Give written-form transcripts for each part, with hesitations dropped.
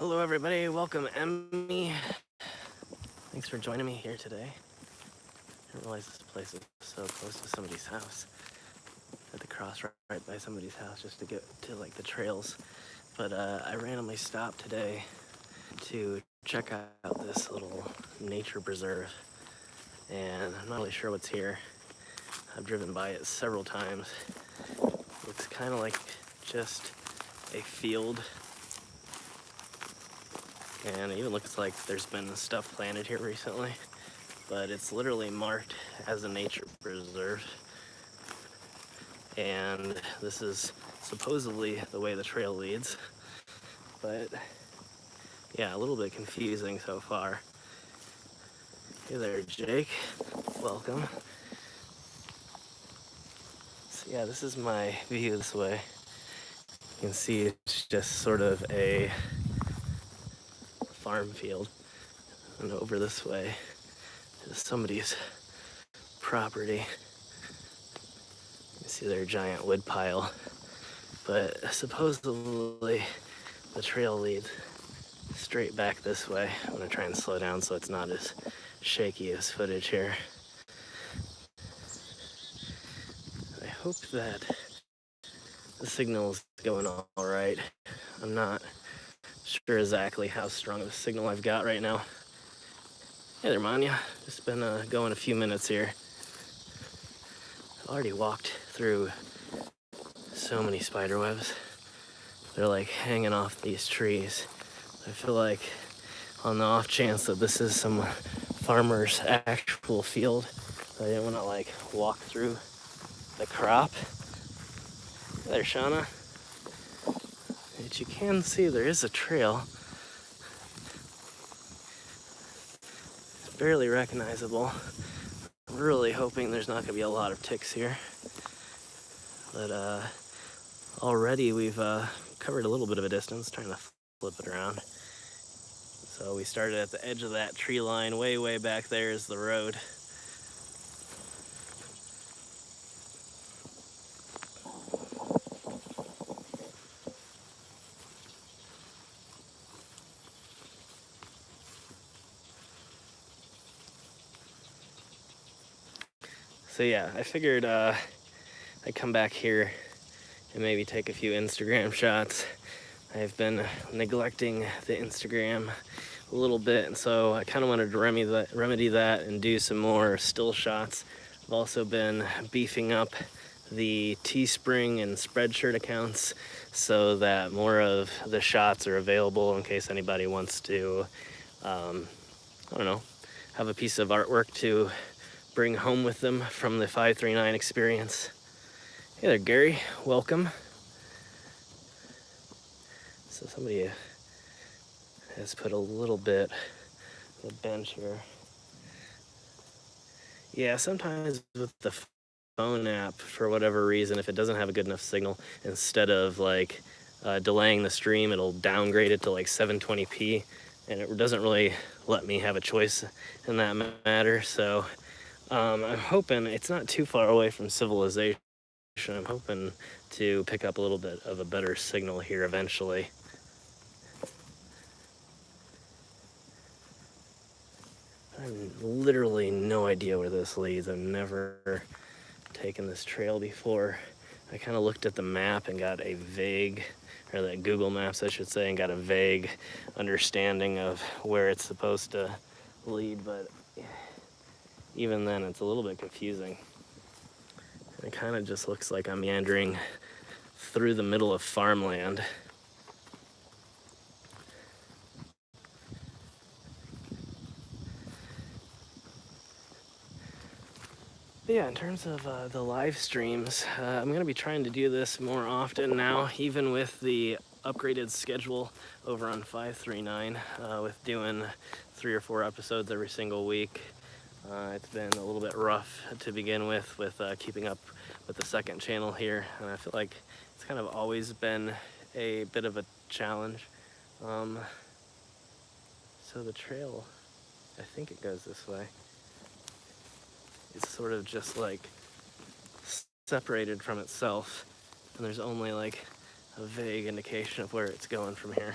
Hello everybody, welcome Emmy. Thanks for joining me here today. I didn't realize this place is so close to somebody's house. I had to cross right by somebody's house just to get to like the trails. But I randomly stopped today to check out this little nature preserve. And I'm not really sure what's here. I've driven by it several times. Looks kind of like just a field. And it even looks like there's been stuff planted here recently, but it's literally marked as a nature preserve. And this is supposedly the way the trail leads, but yeah, a little bit confusing so far. Hey there, Jake, welcome. So yeah, this is my view this way. You can see it's just sort of a farm field, and over this way is somebody's property. You see their giant wood pile, but supposedly the trail leads straight back this way. I'm gonna try and slow down so it's not as shaky as footage here. I hope that the signal's going all right. I'm not sure exactly how strong of a signal I've got right now. Hey there, Manya. Just been going a few minutes here. I've already walked through so many spider webs. They're like hanging off these trees. I feel like on the off chance that this is some farmer's actual field, I didn't want to like walk through the crop. Hey there, Shauna. But you can see there is a trail. It's barely recognizable. I'm really hoping there's not going to be a lot of ticks here. But already we've covered a little bit of a distance, trying to flip it around. So we started at the edge of that tree line. Way back there is the road. So yeah, I figured I'd come back here and maybe take a few Instagram shots. I've been neglecting the Instagram a little bit, and so I kind of wanted to remedy that and do some more still shots. I've also been beefing up the Teespring and Spreadshirt accounts so that more of the shots are available in case anybody wants to, I don't know, have a piece of artwork to bring home with them from the 539 experience. Hey there, Gary, welcome. So somebody has put a little bit of a bench here. Yeah, sometimes with the phone app, for whatever reason, if it doesn't have a good enough signal, instead of like delaying the stream, it'll downgrade it to like 720p, and it doesn't really let me have a choice in that matter. So I'm hoping it's not too far away from civilization. I'm hoping to pick up a little bit of a better signal here eventually. I have literally no idea where this leads. I've never taken this trail before. I kind of looked at the map and got a vague, or the Google Maps I should say, and got a vague understanding of where it's supposed to lead, but even then it's a little bit confusing. It kind of just looks like I'm meandering through the middle of farmland. But yeah, in terms of the live streams, I'm going to be trying to do this more often now, even with the upgraded schedule over on 539, with doing 3 or 4 episodes every single week. It's been a little bit rough to begin with keeping up with the second channel here, and I feel like it's kind of always been a bit of a challenge. So the trail, I think it goes this way. It's sort of just like separated from itself, and there's only like a vague indication of where it's going from here.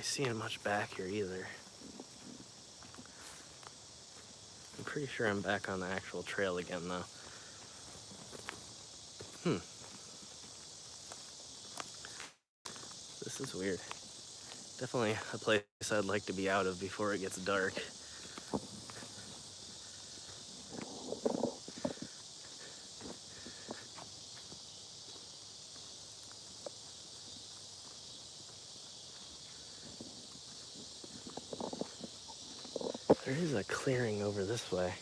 seeing much back here either. I'm pretty sure I'm back on the actual trail again, though. This is weird. Definitely a place I'd like to be out of before it gets dark. There is a clearing over this way.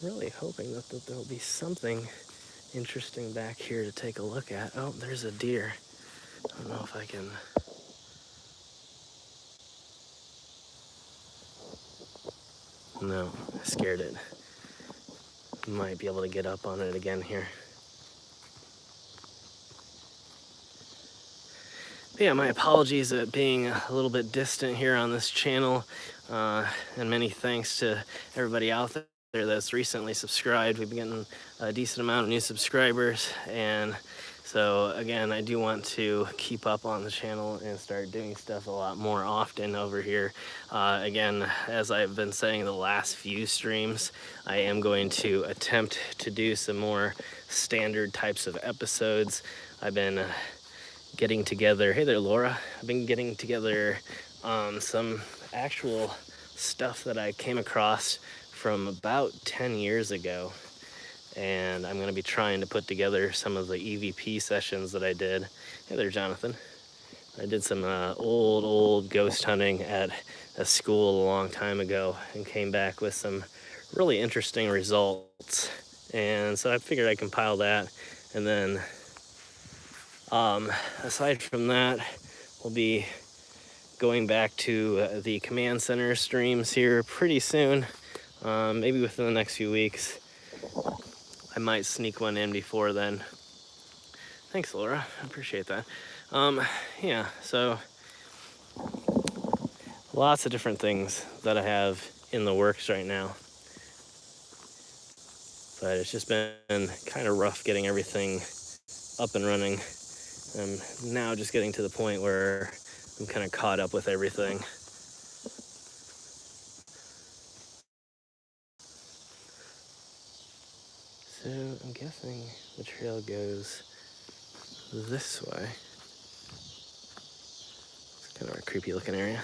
Really hoping that there'll be something interesting back here to take a look at. Oh, there's a deer. I don't know if I can... No, I scared it. Might be able to get up on it again here. But yeah, my apologies at being a little bit distant here on this channel, and many thanks to everybody out there that's recently subscribed. We've been getting a decent amount of new subscribers, and so again, I do want to keep up on the channel and start doing stuff a lot more often over here. Again, as I've been saying the last few streams, I am going to attempt to do some more standard types of episodes. I've been getting together, hey there Laura, I've been getting together some actual stuff that I came across from about 10 years ago, and I'm going to be trying to put together some of the EVP sessions that I did. Hey there Jonathan. I did some old ghost hunting at a school a long time ago and came back with some really interesting results, and so I figured I'd compile that. And then aside from that, we'll be going back to the command center streams here pretty soon, maybe within the next few weeks. I might sneak one in before then. Thanks, Laura. I appreciate that. Yeah, so lots of different things that I have in the works right now. But it's just been kind of rough getting everything up and running. I'm now just getting to the point where I'm kind of caught up with everything. So I'm guessing the trail goes this way. It's kind of a creepy looking area.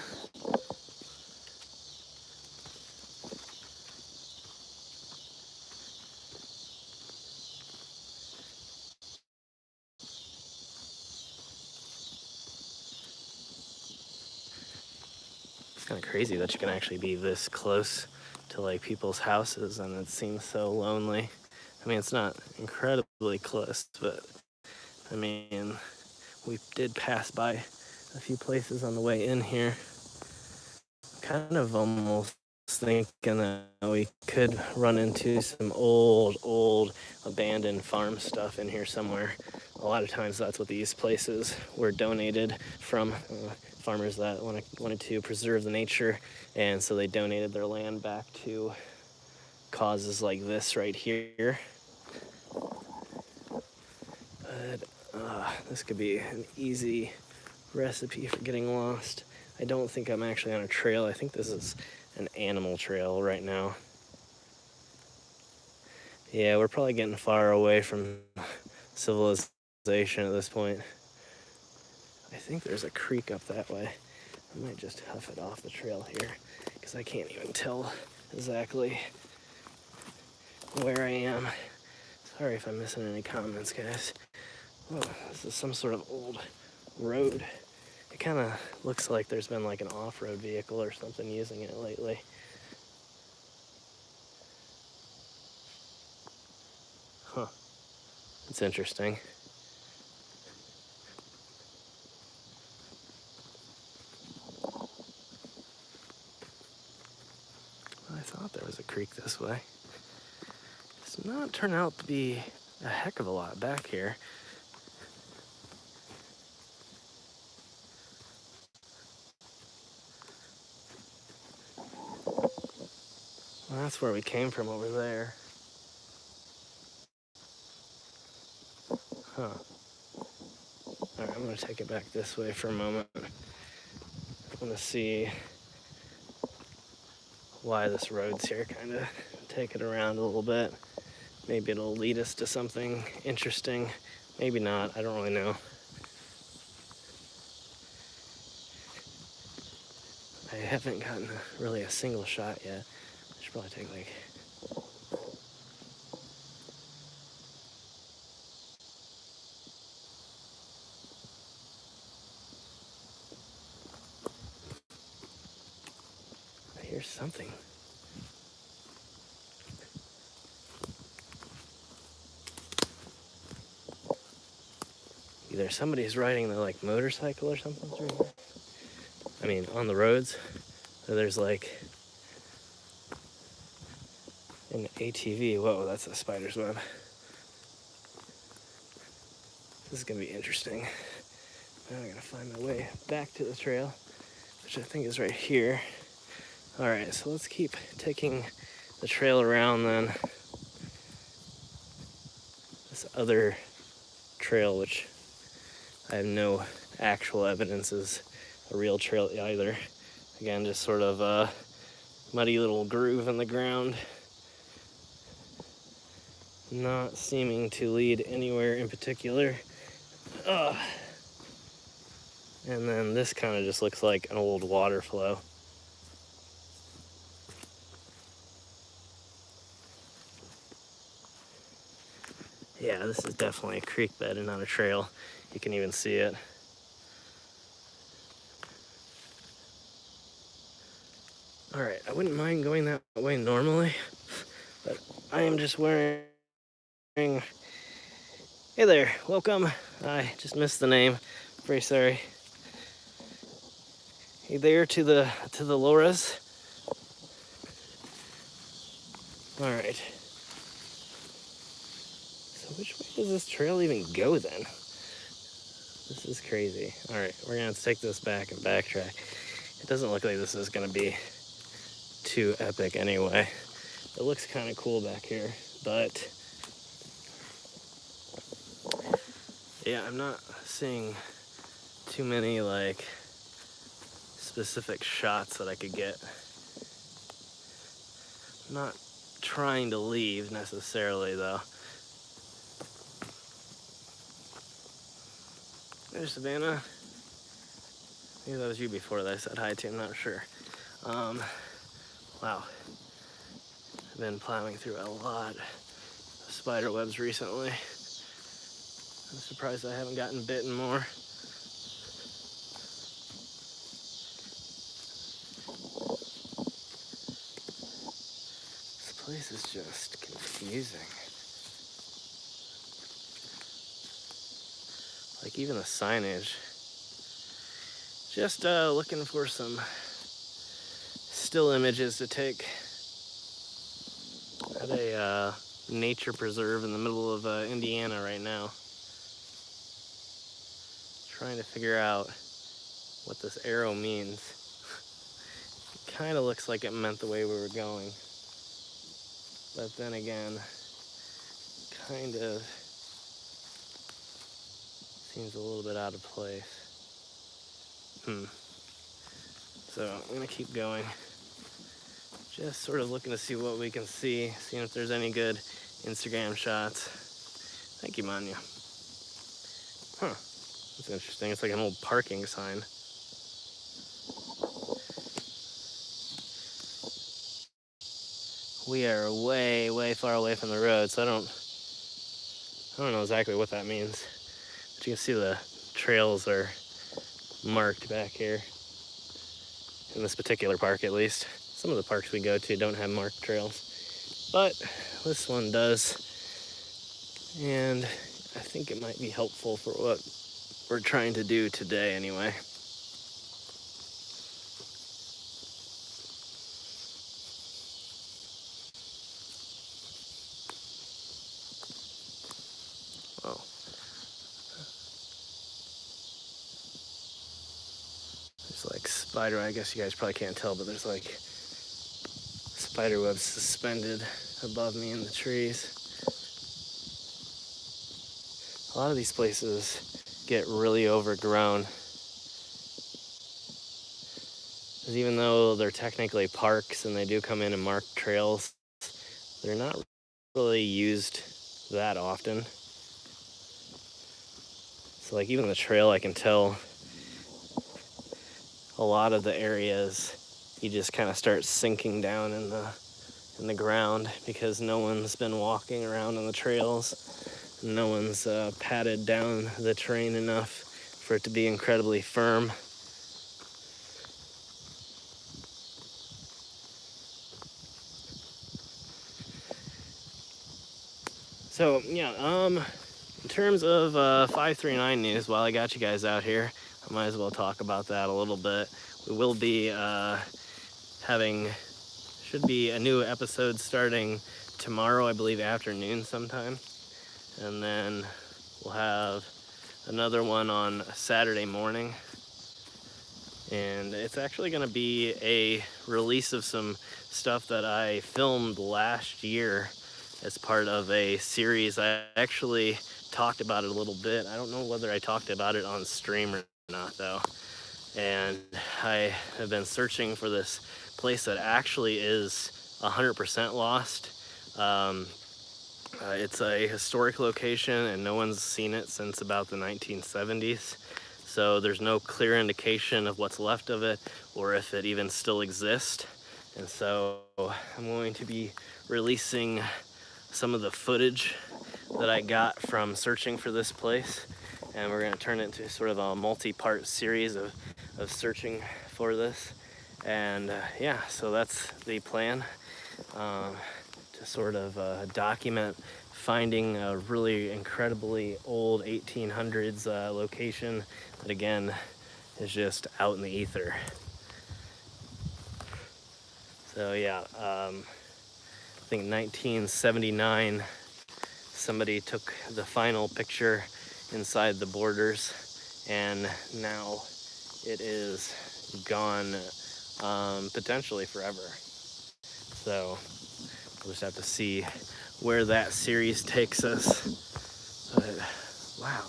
It's kind of crazy that you can actually be this close to like people's houses and it seems so lonely. I mean, it's not incredibly close, but I mean, we did pass by a few places on the way in here. Kind of almost thinking that we could run into some old abandoned farm stuff in here somewhere. A lot of times that's what these places were donated from, farmers that wanted to preserve the nature, and so they donated their land back to causes like this right here. But this could be an easy recipe for getting lost. I don't think I'm actually on a trail. I think this is an animal trail right now. Yeah, we're probably getting far away from civilization at this point. I think there's a creek up that way. I might just huff it off the trail here because I can't even tell exactly where I am. Sorry if I'm missing any comments, guys. Oh, this is some sort of old road. It kind of looks like there's been like an off-road vehicle or something using it lately. Huh. It's interesting. I thought there was a creek this way. It's not turning out to be a heck of a lot back here. Well, that's where we came from over there. Huh. Alright, I'm gonna take it back this way for a moment. I wanna see why this road's here, kinda take it around a little bit. Maybe it'll lead us to something interesting. Maybe not, I don't really know. I haven't gotten really a single shot yet. I should probably take like... I hear something. Either somebody's riding the like motorcycle or something through here. I mean, on the roads. Or there's like an ATV. Whoa, that's a spider's web. This is gonna be interesting. Now I gotta find my way back to the trail, which I think is right here. All right, so let's keep taking the trail around then. This other trail, which I have no actual evidence is a real trail either. Again, just sort of a muddy little groove in the ground. Not seeming to lead anywhere in particular. And then this kind of just looks like an old water flow. Yeah, this is definitely a creek bed and not a trail. You can even see it. All right, I wouldn't mind going that way normally, but I am just wearing... Hey there, welcome. I just missed the name. Very sorry. Hey there to the Lauras. All right. So which way does this trail even go then? This is crazy. All right, we're gonna take this back and backtrack. It doesn't look like this is gonna be too epic anyway. It looks kind of cool back here, but yeah, I'm not seeing too many like specific shots that I could get. I'm not trying to leave necessarily though. There's Savannah. Maybe that was you before that I said hi to, I'm not sure. Wow. I've been plowing through a lot of spider webs recently. I'm surprised I haven't gotten bitten more. This place is just confusing. Like even the signage. Just looking for some still images to take at a nature preserve in the middle of Indiana right now. Trying to figure out what this arrow means. It kind of looks like it meant the way we were going. But then again, kind of seems a little bit out of place. So I'm gonna keep going. Just sort of looking to see what we can see, seeing if there's any good Instagram shots. Thank you, Manya. Huh, that's interesting. It's like an old parking sign. We are way, way far away from the road, so I don't know exactly what that means. But you can see the trails are marked back here. In this particular park, at least. Some of the parks we go to don't have marked trails, but this one does. And I think it might be helpful for what we're trying to do today anyway. Oh. There's like spider, I guess you guys probably can't tell, but there's like spider webs suspended above me in the trees. a lot of these places get really overgrown. Because even though they're technically parks and they do come in and mark trails, they're not really used that often. So like even the trail, I can tell a lot of the areas you just kind of start sinking down in the ground because no one's been walking around on the trails. No one's patted down the terrain enough for it to be incredibly firm. So yeah, in terms of 539 news, while I got you guys out here, I might as well talk about that a little bit. We will be should be a new episode starting tomorrow, I believe afternoon sometime. And then we'll have another one on Saturday morning. And it's actually going to be a release of some stuff that I filmed last year as part of a series. I actually talked about it a little bit. I don't know whether I talked about it on stream or not though. And I have been searching for this place that actually is 100% lost. It's a historic location and no one's seen it since about the 1970s. So there's no clear indication of what's left of it or if it even still exists. And so I'm going to be releasing some of the footage that I got from searching for this place. And we're gonna turn it into sort of a multi-part series of searching for this. And yeah, so that's the plan, to sort of document finding a really incredibly old 1800s location that again is just out in the ether. So yeah, I think 1979 somebody took the final picture inside the borders, and now it is gone, potentially forever. So we'll just have to see where that series takes us. But wow,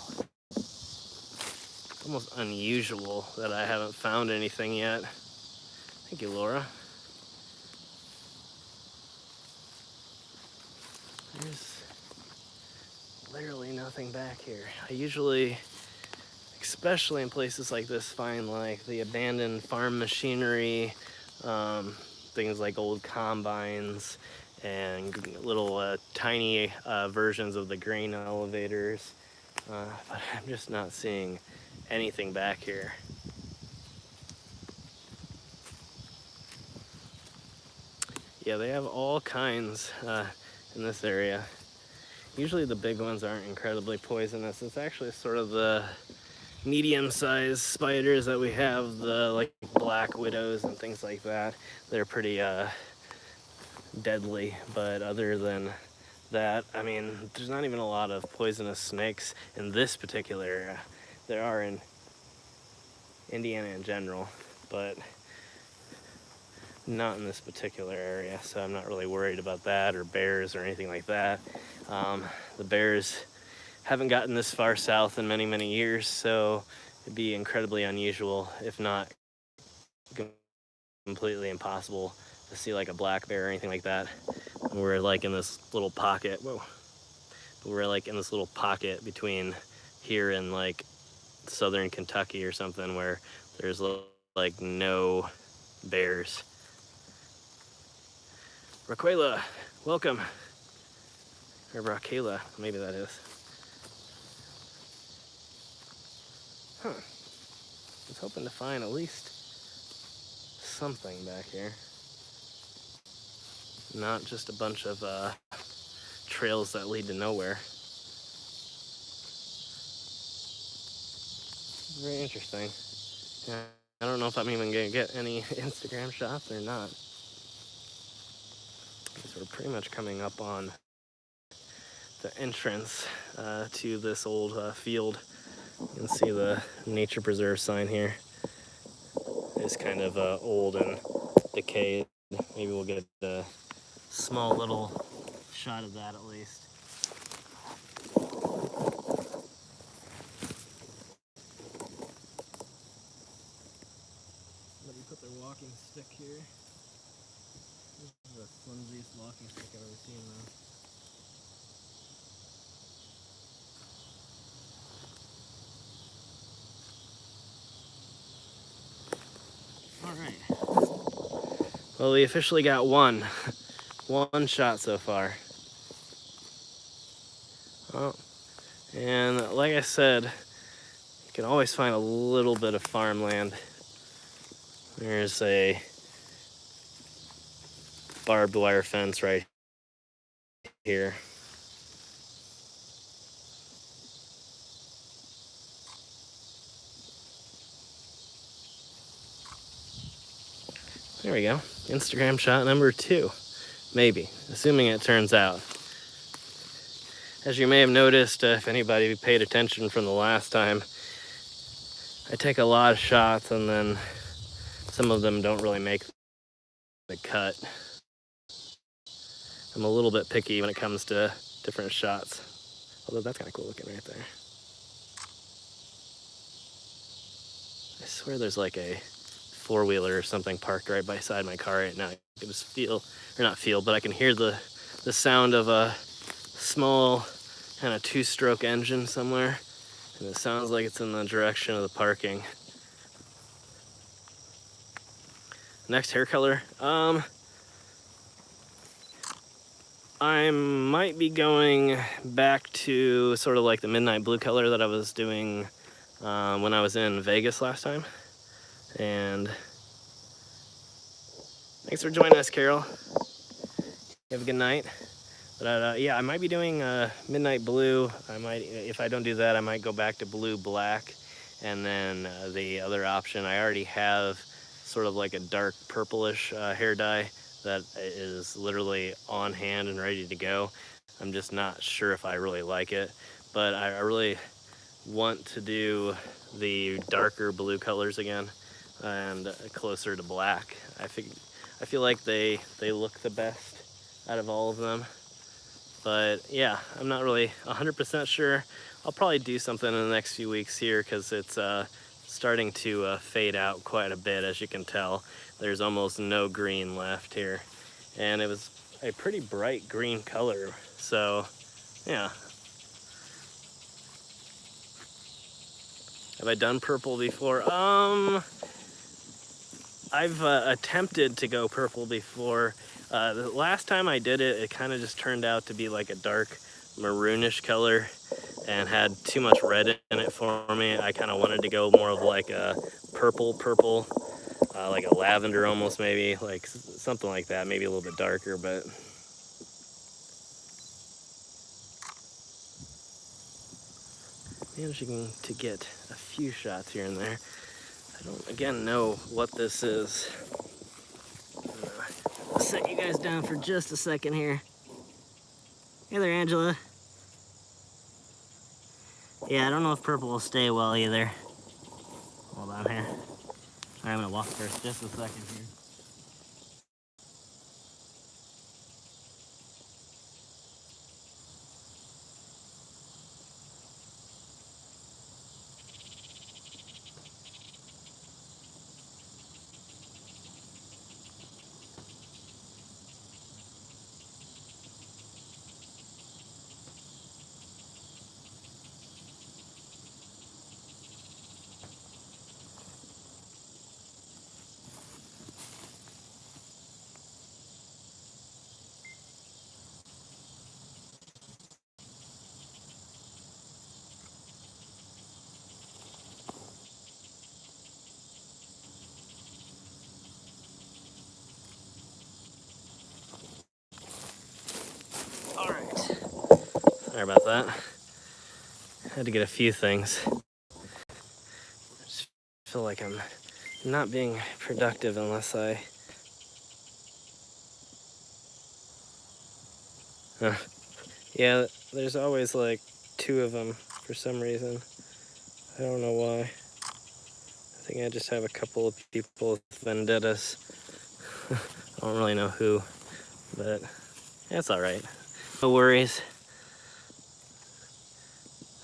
it's almost unusual that I haven't found anything yet. Thank you, Laura. There's literally nothing back here. I usually, especially in places like this, find like the abandoned farm machinery, things like old combines and little tiny versions of the grain elevators, but I'm just not seeing anything back here. Yeah, they have all kinds in this area. Usually the big ones aren't incredibly poisonous. It's actually sort of the medium-sized spiders that we have, the like black widows and things like that. They're pretty deadly, but other than that, I mean, there's not even a lot of poisonous snakes in this particular area. There are in Indiana in general, but not in this particular area, so I'm not really worried about that, or bears or anything like that. The bears haven't gotten this far south in many, many years, so it'd be incredibly unusual, if not completely impossible, to see like a black bear or anything like that. We're like in this little pocket. Whoa. We're like in this little pocket between here and like southern Kentucky or something where there's like no bears. Raquela, welcome. Or Raquela, maybe that is. Huh. I was hoping to find at least something back here. Not just a bunch of trails that lead to nowhere. Very interesting. Yeah, I don't know if I'm even gonna get any Instagram shots or not. So we're pretty much coming up on the entrance to this old field. You can see the nature preserve sign here. It's kind of old and decayed. Maybe we'll get a small little shot of that at least. stick here. This is the flimsiest walking stick I've ever seen, though. Alright. Well, we officially got one shot so far. Oh, and like I said, you can always find a little bit of farmland. There's a barbed wire fence right here. There we go. Instagram shot number 2. Maybe, assuming it turns out. As you may have noticed, if anybody paid attention from the last time, I take a lot of shots and then some of them don't really make the cut. I'm a little bit picky when it comes to different shots. Although that's kind of cool looking right there. I swear there's like a four-wheeler or something parked right beside my car right now. I can just feel, or not feel, but I can hear the sound of a small kind of 2-stroke engine somewhere. And it sounds like it's in the direction of the parking. Next hair color. I might be going back to sort of like the midnight blue color that I was doing when I was in Vegas last time. And thanks for joining us, Carol. Have a good night. But yeah, I might be doing midnight blue. I might, if I don't do that, I might go back to blue black. And then the other option, I already have sort of like a dark purplish hair dye that is literally on hand and ready to go. I'm just not sure if I really like it, but I really want to do the darker blue colors again and closer to black. I feel like they look the best out of all of them. But yeah, I'm not really 100% sure. I'll probably do something in the next few weeks here because it's starting to fade out quite a bit, as you can tell. There's almost no green left here. And it was a pretty bright green color, so yeah. Have I done purple before? I've attempted to go purple before. The last time I did it, it kind of just turned out to be like a dark maroonish color and had too much red in it for me. I kind of wanted to go more of like a purple, like a lavender almost, maybe, like something like that, maybe a little bit darker, but managing to get a few shots here and there. I don't, again, know what this is. I'll set you guys down for just a second here. Hey there, Angela. Yeah, I don't know if purple will stay well either. Hold on here. All right, I'm gonna walk first, just a second here. All right. Sorry about that. Had to get a few things. I just feel like I'm not being productive unless I... Yeah, there's always like 2 of them for some reason. I don't know why. I think I just have a couple of people with vendettas. I don't really know who, but that's all right. No worries.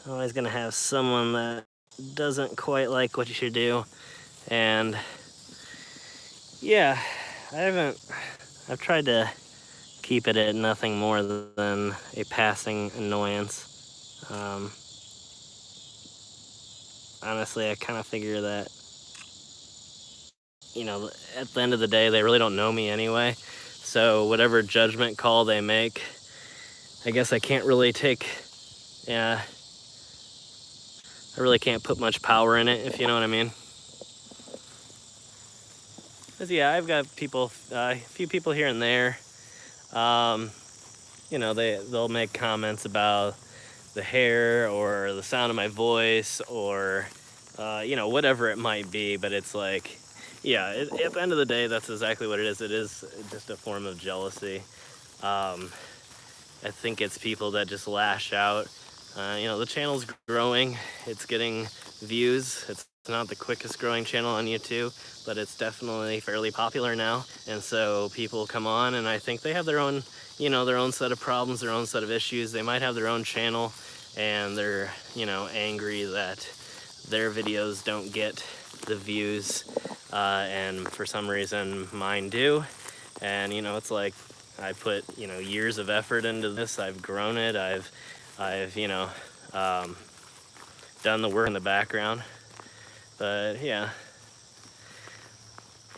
Always gonna have someone that doesn't quite like what you should do, and Yeah, I've tried to keep it at nothing more than a passing annoyance. Honestly, I kind of figure that, at the end of the day, they really don't know me anyway. So whatever judgment call they make, I guess I can't really yeah, I really can't put much power in it, if you know what I mean. 'Cause yeah, I've got people, a few people here and there. They'll make comments about the hair or the sound of my voice or whatever it might be, but it's like, yeah, at the end of the day, that's exactly what it is. It is just a form of jealousy. I think it's people that just lash out. The channel's growing, it's getting views. It's not the quickest growing channel on YouTube, but it's definitely fairly popular now. And so people come on, and I think they have their own set of problems, their own set of issues. They might have their own channel, and they're, angry that their videos don't get the views, and for some reason mine do. And, it's like, I put, years of effort into this. I've grown it. I've done the work in the background. But yeah,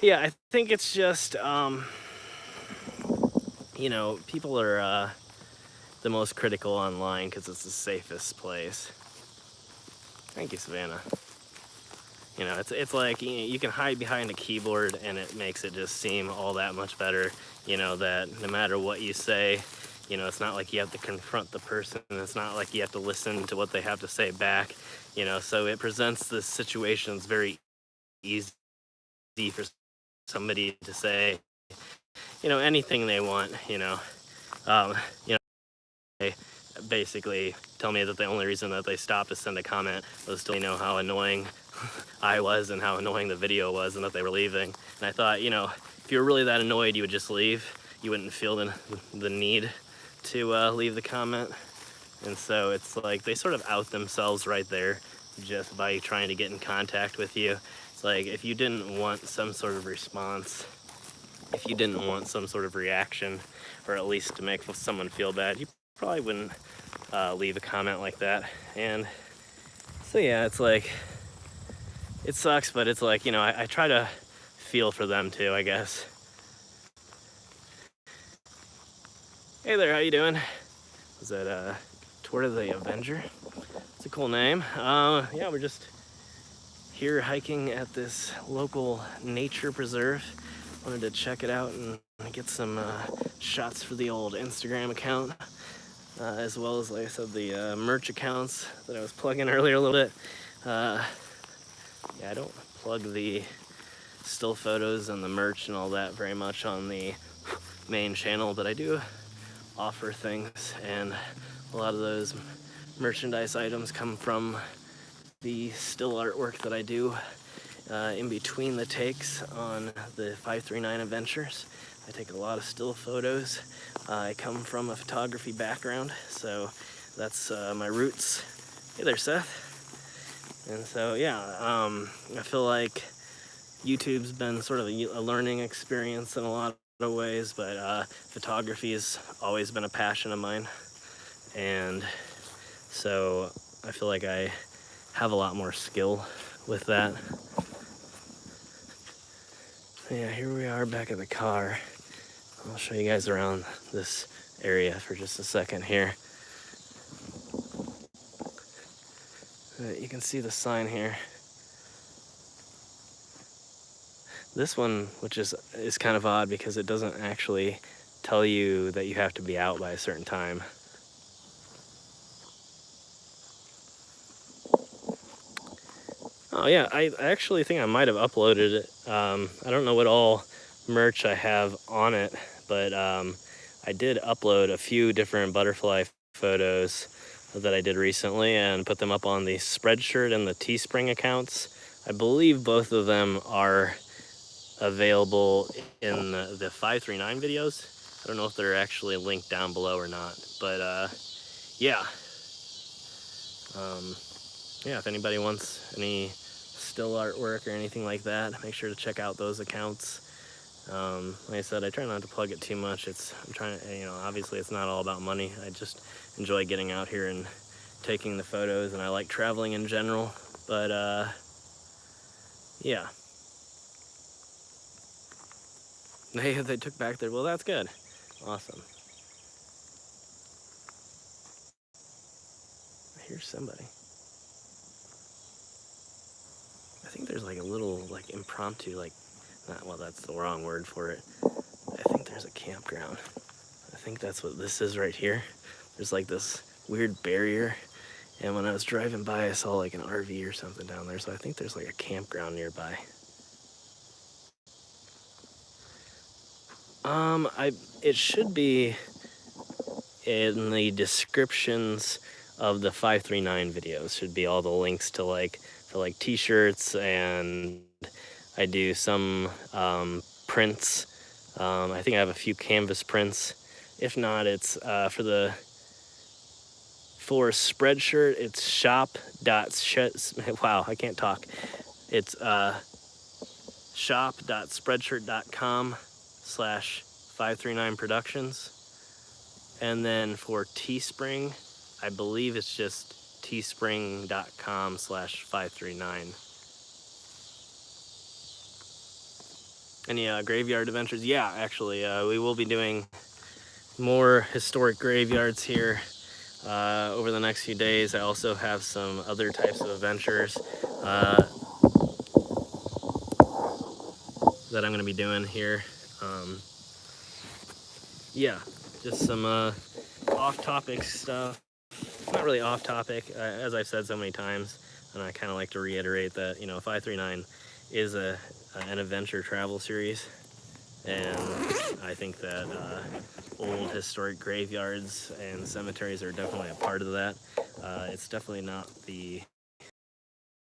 I think it's just, people are the most critical online because it's the safest place. Thank you, Savannah. It's like, you can hide behind a keyboard and it makes it just seem all that much better, that no matter what you say, it's not like you have to confront the person. It's not like you have to listen to what they have to say back, so it presents the situations very easy for somebody to say, anything they want, they basically tell me that the only reason that they stopped to send a comment was to know how annoying I was and how annoying the video was and that they were leaving. And I thought, if you were really that annoyed, you would just leave. You wouldn't feel the need to leave the comment. And so it's like they sort of out themselves right there just by trying to get in contact with you. It's like, if you didn't want some sort of response, if you didn't want some sort of reaction, or at least to make someone feel bad, you probably wouldn't leave a comment like that. And so yeah, it's like, it sucks, but it's like, I try to feel for them too, I guess. Hey there, how you doing? Is that Torta the Avenger? It's a cool name. Yeah, we're just here hiking at this local nature preserve. Wanted to check it out and get some shots for the old Instagram account, as well as, like I said, the merch accounts that I was plugging earlier a little bit. Yeah, I don't plug the still photos and the merch and all that very much on the main channel, but I do offer things, and a lot of those merchandise items come from the still artwork that I do in between the takes on the 539 adventures. I take a lot of still photos. I come from a photography background, so that's my roots. Hey there, Seth. And so yeah, I feel like YouTube's been sort of a learning experience in a lot of ways, but photography has always been a passion of mine, and so I feel like I have a lot more skill with that. Yeah, here we are back at the car. I'll show you guys around this area for just a second here. You can see the sign here. This one, which is kind of odd because it doesn't actually tell you that you have to be out by a certain time. Oh yeah, I actually think I might have uploaded it. I don't know what all merch I have on it, but I did upload a few different butterfly photos that I did recently and put them up on the Spreadshirt and the Teespring accounts. I believe both of them are available in the 539 videos. I don't know if they're actually linked down below or not, but yeah. Yeah, if anybody wants any still artwork or anything like that, make sure to check out those accounts. Like I said, I try not to plug it too much. I'm trying to, obviously it's not all about money. I just enjoy getting out here and taking the photos, and I like traveling in general. But yeah. They took back their, well, that's good. Awesome. I hear somebody. I think there's like a little like impromptu, like, not, well, that's the wrong word for it. I think there's a campground. I think that's what this is right here. There's like this weird barrier, and when I was driving by I saw like an RV or something down there, so I think there's like a campground nearby. It should be in the descriptions of the 539 videos. Should be all the links to like t-shirts, and I do some prints. I think I have a few canvas prints. If not, it's for Spreadshirt, it's wow, I can't talk. It's shop.spreadshirt.com/539productions. And then for Teespring, I believe it's just teespring.com/539. Any graveyard adventures? Yeah, actually, we will be doing more historic graveyards here over the next few days. I also have some other types of adventures that I'm going to be doing here. Yeah, just some off-topic stuff. Not really off-topic, as I've said so many times, and I kind of like to reiterate that, 539 is an adventure travel series, and I think that old historic graveyards and cemeteries are definitely a part of that. It's definitely not the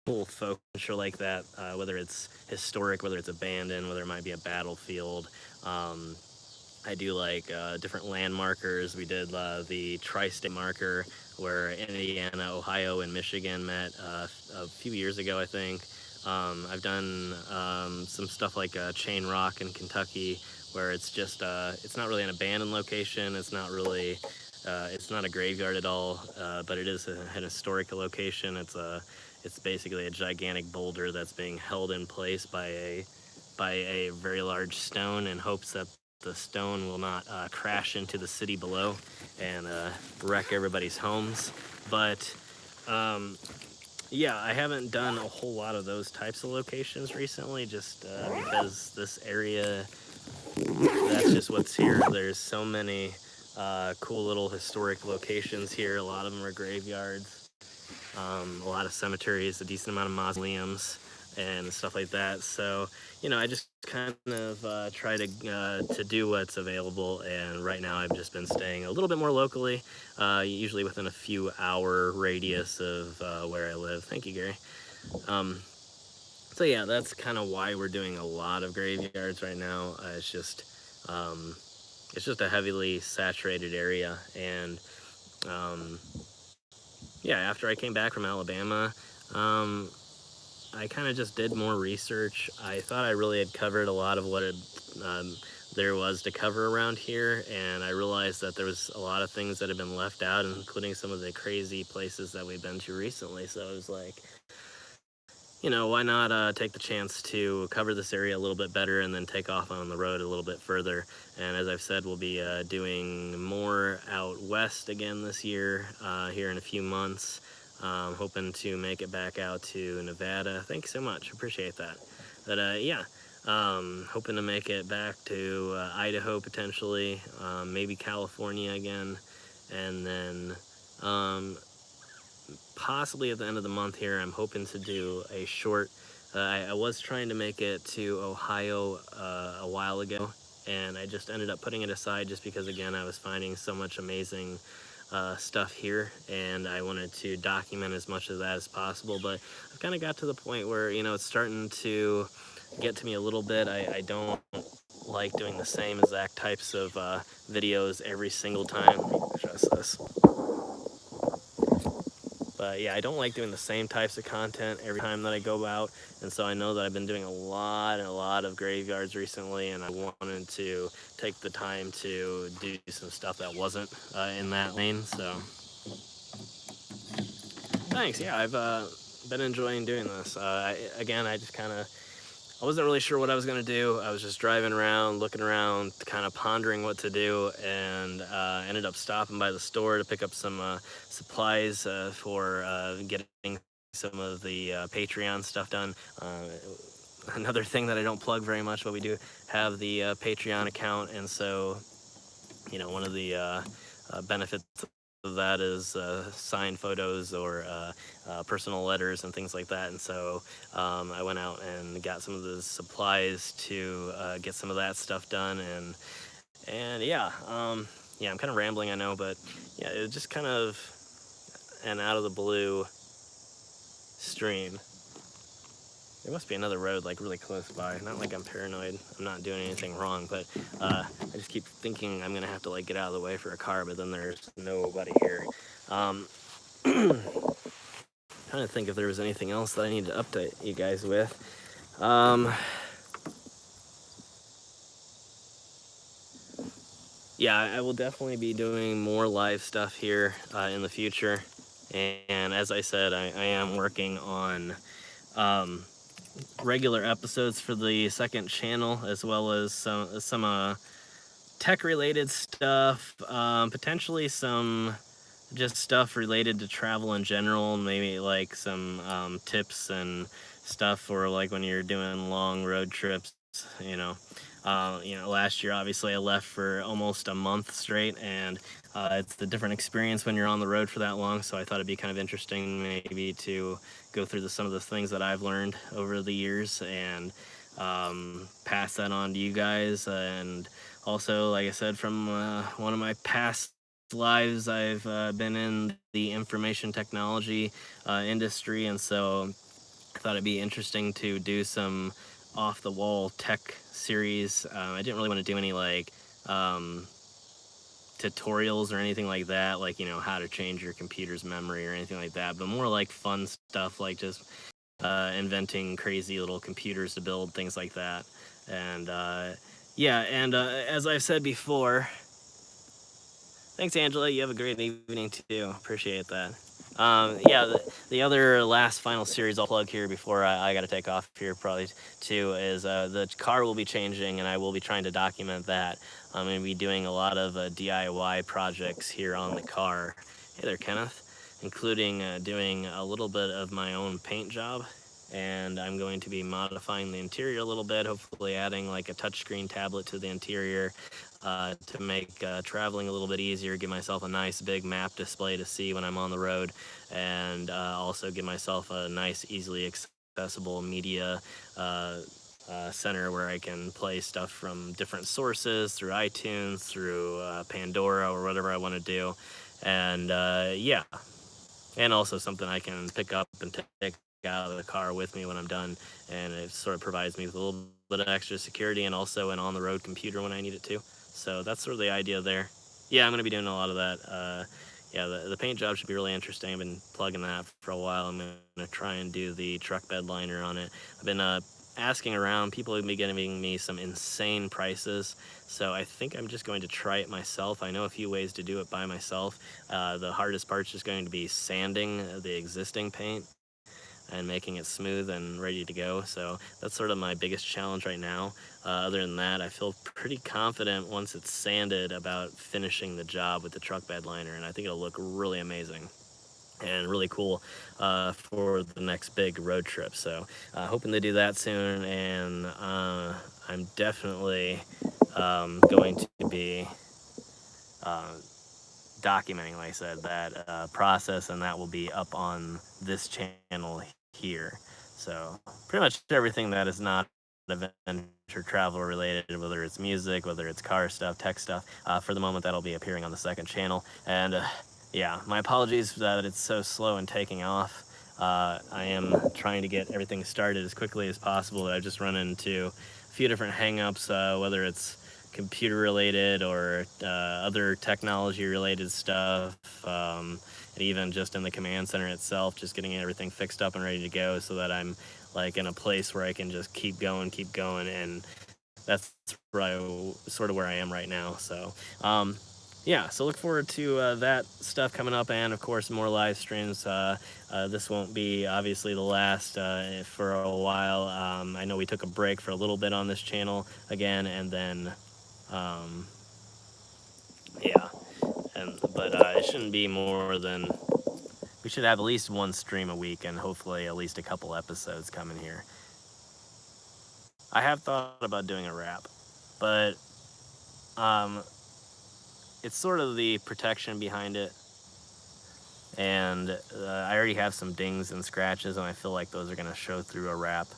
full focus like that, whether it's historic, whether it's abandoned, whether it might be a battlefield. I do like different land markers. We did the tri-state marker where Indiana, Ohio, and Michigan met a few years ago, I think. I've done some stuff like Chain Rock in Kentucky, where it's just, it's not really an abandoned location. It's not really, it's not a graveyard at all, but it is an historic location. It's basically a gigantic boulder that's being held in place by a very large stone, in hopes that the stone will not crash into the city below and wreck everybody's homes. But yeah, I haven't done a whole lot of those types of locations recently, just because this area, that's just what's here. There's so many cool little historic locations here. A lot of them are graveyards, a lot of cemeteries, a decent amount of mausoleums and stuff like that. So, I just kind of try to do what's available, and right now I've just been staying a little bit more locally, usually within a few hour radius of where I live. Thank you, Gary. So yeah, that's kind of why we're doing a lot of graveyards right now. It's just a heavily saturated area, and yeah, after I came back from Alabama, I kind of just did more research. I thought I really had covered a lot of what there was to cover around here, and I realized that there was a lot of things that had been left out, including some of the crazy places that we've been to recently. So I was like, why not take the chance to cover this area a little bit better and then take off on the road a little bit further. And as I've said, we'll be doing more out west again this year, here in a few months. Hoping to make it back out to Nevada. Thank you so much, appreciate that. But yeah, hoping to make it back to Idaho potentially, maybe California again, and then possibly at the end of the month here, I'm hoping to do a short, I was trying to make it to Ohio a while ago, and I just ended up putting it aside just because, again, I was finding so much amazing stuff here, and I wanted to document as much of that as possible. But I've kind of got to the point where, it's starting to get to me a little bit. I don't like doing the same exact types of videos every single time. Let me adjust this. But yeah, I don't like doing the same types of content every time that I go out. And so I know that I've been doing a lot of graveyards recently, and I wanted to take the time to do some stuff that wasn't in that lane. So thanks. Yeah, I've been enjoying doing this. Again, I just kind of I wasn't really sure what I was going to do. I was just driving around, looking around, kind of pondering what to do, and ended up stopping by the store to pick up some supplies for getting some of the Patreon stuff done. Another thing that I don't plug very much, but we do have the Patreon account, and so, one of the benefits of that is signed photos or personal letters and things like that. And so I went out and got some of the supplies to get some of that stuff done. And yeah, yeah, I'm kind of rambling, I know, but yeah, it was just kind of an out of the blue stream. There must be another road like really close by. Not like I'm paranoid. I'm not doing anything wrong, but I just keep thinking I'm gonna have to like get out of the way for a car, but then there's nobody here. Trying to think if there was anything else that I need to update you guys with. Yeah, I will definitely be doing more live stuff here in the future. And as I said, I am working on regular episodes for the second channel, as well as some tech related stuff, potentially some just stuff related to travel in general, maybe like some tips and stuff for like when you're doing long road trips. Last year obviously I left for almost a month straight, and it's a different experience when you're on the road for that long, so I thought it'd be kind of interesting maybe to go through some of the things that I've learned over the years and pass that on to you guys. And also, like I said, from one of my past lives, I've been in the information technology industry, and so I thought it'd be interesting to do some off the wall tech series. I didn't really want to do any like tutorials or anything like that, like how to change your computer's memory or anything like that, but more like fun stuff, like just inventing crazy little computers to build things like that. And yeah, and as I've said before, thanks, Angela. You have a great evening too. Appreciate that. Yeah, the other last final series I'll plug here before I got to take off here probably too is the car will be changing, and I will be trying to document that. I'm going to be doing a lot of DIY projects here on the car. Hey there, Kenneth. Including doing a little bit of my own paint job, and I'm going to be modifying the interior a little bit, hopefully adding like a touchscreen tablet to the interior to make traveling a little bit easier, give myself a nice big map display to see when I'm on the road, and also give myself a nice, easily accessible media center where I can play stuff from different sources through iTunes, through Pandora, or whatever I want to do. And yeah, and also something I can pick up and take out of the car with me when I'm done, and it sort of provides me with a little bit of extra security and also an on-the-road computer when I need it to. So that's sort of the idea there. Yeah, I'm going to be doing a lot of that. Yeah, the paint job should be really interesting. I've been plugging that for a while. I'm going to try and do the truck bed liner on it. I've been asking around. People have been giving me some insane prices, so I think I'm just going to try it myself. I know a few ways to do it by myself. The hardest part's just going to be sanding the existing paint and making it smooth and ready to go. So that's sort of my biggest challenge right now. Other than that, I feel pretty confident once it's sanded about finishing the job with the truck bed liner, and I think it'll look really amazing and really cool for the next big road trip. So hoping to do that soon, and I'm definitely going to be documenting, like I said, that process, and that will be up on this channel here. So pretty much everything that is not adventure travel related, whether it's music, whether it's car stuff, tech stuff, for the moment that'll be appearing on the second channel. And yeah, my apologies that it's so slow in taking off. I am trying to get everything started as quickly as possible. I've just run into a few different hang-ups, whether it's computer related or other technology related stuff. and even just in the command center itself, just getting everything fixed up and ready to go so that I'm like in a place where I can just keep going, and that's sort of where I am right now. So yeah, so look forward to that stuff coming up, and of course more live streams. This won't be obviously the last for a while. I know we took a break for a little bit on this channel again, and then yeah, but it shouldn't be more than, we should have at least one stream a week, and hopefully at least a couple episodes coming here. I have thought about doing a wrap, but it's sort of the protection behind it, and I already have some dings and scratches, and I feel like those are going to show through a wrap.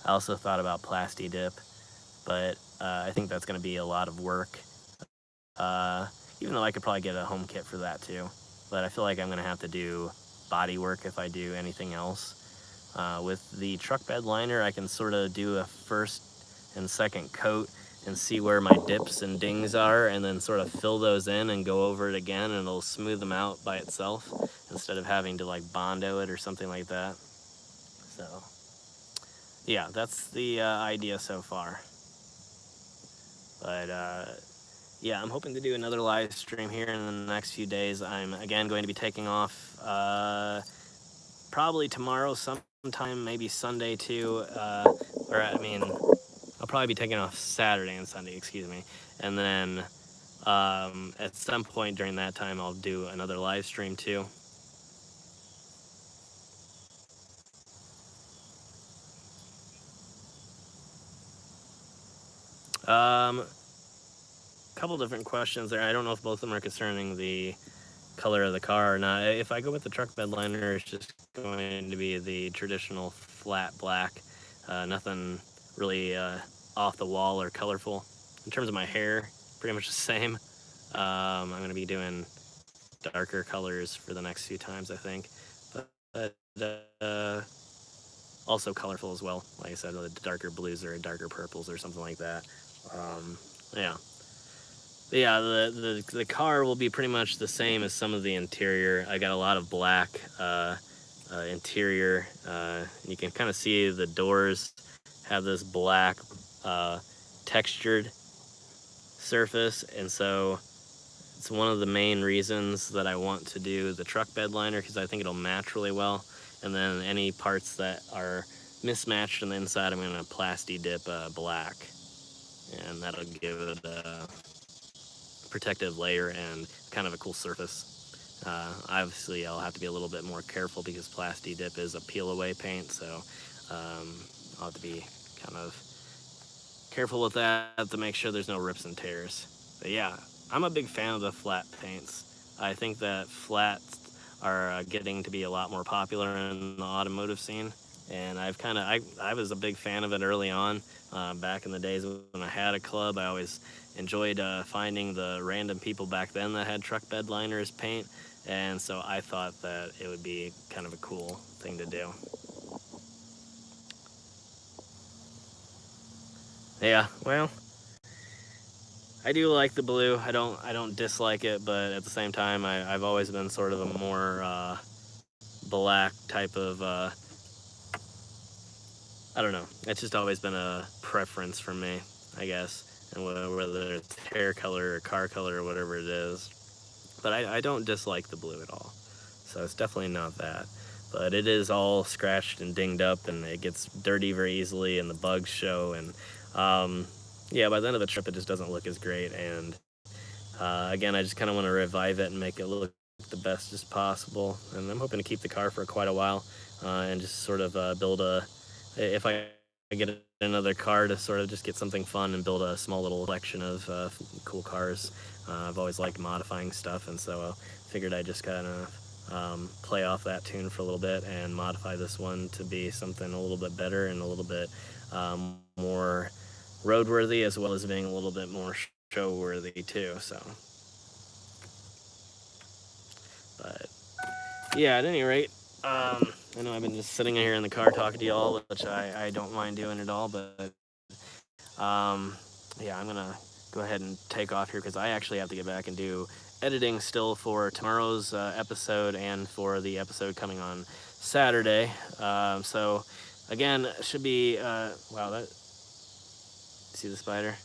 I also thought about Plasti Dip, but I think that's going to be a lot of work, even though I could probably get a home kit for that too. But I feel like I'm going to have to do body work if I do anything else. With the truck bed liner, I can sort of do a first and second coat and see where my dips and dings are, and then sort of fill those in and go over it again, and it'll smooth them out by itself instead of having to like Bondo it or something like that. So yeah, that's the idea so far. But yeah, I'm hoping to do another live stream here in the next few days. I'm again going to be taking off probably tomorrow sometime, maybe Sunday too, or I mean, I'll probably be taking off Saturday and Sunday, excuse me, and then at some point during that time I'll do another live stream too. Couple different questions there. I don't know if both of them are concerning the color of the car or not. If I go with the truck bed liner, it's just going to be the traditional flat black, nothing really off the wall or colorful. In terms of my hair, pretty much the same. I'm going to be doing darker colors for the next few times, I think, but also colorful as well. Like I said, the darker blues or darker purples or something like that. Yeah. But yeah, the car will be pretty much the same as some of the interior. I got a lot of black interior. You can kind of see the doors have this black textured surface, and so it's one of the main reasons that I want to do the truck bed liner, because I think it'll match really well. And then any parts that are mismatched on the inside, I'm going to Plasti Dip black, and that'll give it a protective layer and kind of a cool surface. Obviously I'll have to be a little bit more careful because Plasti Dip is a peel away paint, so I'll have to be kind of careful with that to make sure there's no rips and tears. But yeah, I'm a big fan of the flat paints. I think that flats are getting to be a lot more popular in the automotive scene, and I was a big fan of it early on. Back in the days when I had a club, I always enjoyed finding the random people back then that had truck bed liners paint, and so I thought that it would be kind of a cool thing to do. Yeah, well, I do like the blue. I don't dislike it, but at the same time, I've always been sort of a more black type of I don't know. It's just always been a preference for me, I guess, and whether it's hair color or car color or whatever it is. But I don't dislike the blue at all, so it's definitely not that. But it is all scratched and dinged up, and it gets dirty very easily, and the bugs show, and yeah, by the end of the trip it just doesn't look as great. And again, I just kind of want to revive it and make it look the best as possible, and I'm hoping to keep the car for quite a while, and just sort of build a, if I get another car, to sort of just get something fun and build a small little collection of cool cars. I've always liked modifying stuff, and so I figured I'd just kind of play off that tune for a little bit and modify this one to be something a little bit better and a little bit more roadworthy, as well as being a little bit more show-worthy too. So, but yeah, at any rate, I know I've been just sitting here in the car talking to y'all, which I don't mind doing at all, but yeah, I'm gonna go ahead and take off here because I actually have to get back and do editing still for tomorrow's episode and for the episode coming on Saturday. So again, it should be wow, that, see the spider?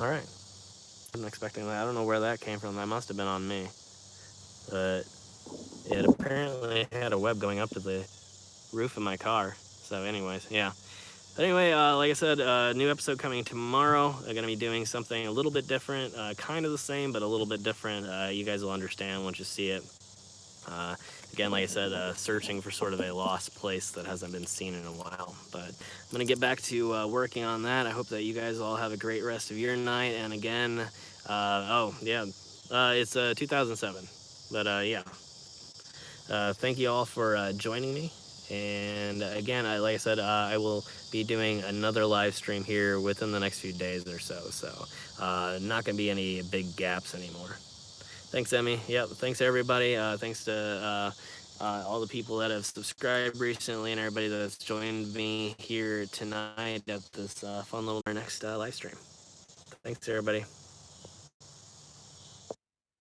All right. I wasn't expecting that. I don't know where that came from. That must have been on me. But it apparently had a web going up to the roof of my car. So anyways, yeah. But anyway, like I said, new episode coming tomorrow. I'm going to be doing something a little bit different, kind of the same, but a little bit different. You guys will understand once you see it. Again, like I said, searching for sort of a lost place that hasn't been seen in a while. But I'm going to get back to working on that. I hope that you guys all have a great rest of your night. And again, it's 2007. But yeah, thank you all for joining me. And again, like I said, I will be doing another live stream here within the next few days or so. So not going to be any big gaps anymore. Thanks, Emmy. Yep, thanks, everybody. Thanks to all the people that have subscribed recently and everybody that's joined me here tonight at this fun little next live stream. Thanks, everybody.